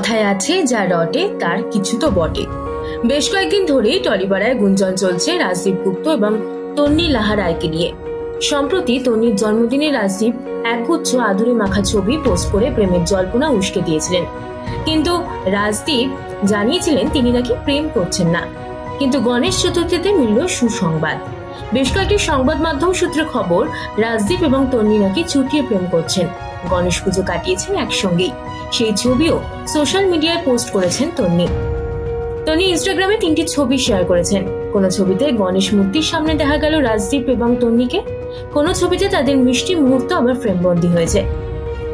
কথায় আছে যা রটে তার কিছু তো বটে। বেশ কয়েকদিন ধরেই টলিপাড়ায় গুঞ্জন চলছে রাজদীপ গুপ্ত এবং তন্নি লাহা রায়কে নিয়ে। সম্প্রতি তন্নির জন্মদিনে রাজদীপ একগুচ্ছ আদুরে মাখা ছবি পোস্ট করে প্রেমের জল্পনা উস্কে দিয়েছিলেন, কিন্তু রাজদীপ জানিয়েছিলেন তিনি নাকি প্রেম করছেন না। কিন্তু গণেশ চতুর্থীতে মিলল সুসংবাদ। বেশ কয়েকটি সংবাদ মাধ্যম সূত্রে খবর, রাজদীপ এবং তন্নি নাকি চুটিয়ে প্রেম করছেন, গণেশ পুজো কাটিয়েছেন একসঙ্গেই। সেই ছবিও সোশ্যাল মিডিয়ায় পোস্ট করেছেন তন্নি। তন্নি ইনস্টাগ্রামে 3টি ছবি শেয়ার করেছেন। কোন ছবিতে গণেশ মূর্তির সামনে দেখা গেল রাজদীপ এবং তন্নিকে, কোন ছবিতে তাদের মিষ্টি মুহূর্ত আবার ফ্রেমবন্দি হয়েছে।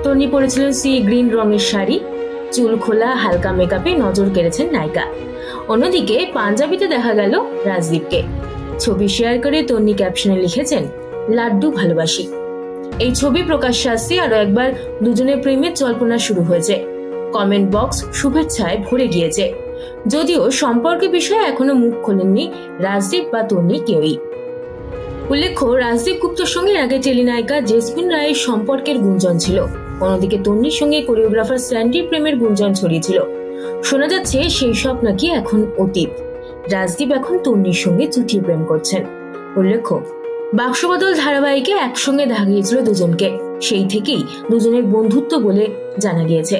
তন্নি পরেছিলেন সি গ্রিন রঙের শাড়ি, চুল খোলা হালকা মেকআপে নজর কেড়েছেন নায়িকা। অন্যদিকে পাঞ্জাবিতে দেখা গেল রাজদীপকে। ছবি শেয়ার করে তন্নি ক্যাপশনে লিখেছেন, লাড্ডু ভালোবাসি। এই ছবি প্রকাশ্যে আসছে আরো একবার দুজনের প্রেমের জল্পনা শুরু হয়েছে। কমেন্ট বক্স শুভেচ্ছায় ভরে গিয়েছে, যদিও সম্পর্কের বিষয়ে এখনো মুখ খোলেননি রাজদীপ বা তন্নি কেউই। উল্লেখ্য, রাজদীপ গুপ্তর সঙ্গে আগে টেলিনায়িকা জেসমিন রায়ের সম্পর্কের গুঞ্জন ছিল। অন্যদিকে তন্নির সঙ্গে কোরিওগ্রাফার স্যান্ডির প্রেমের গুঞ্জন ছড়িয়েছিল। শোনা যাচ্ছে সেই সব নাকি এখন অতীত। রাজদীপ এখন তন্নির সঙ্গে চুটিয়ে প্রেম করছেন। উল্লেখ্য, বাক্সবদল ধারাবাহিকে একসঙ্গে দেখা গিয়েছিল দুজনকে, সেই থেকেই দুজনের বন্ধুত্ব বলে জানা গিয়েছে।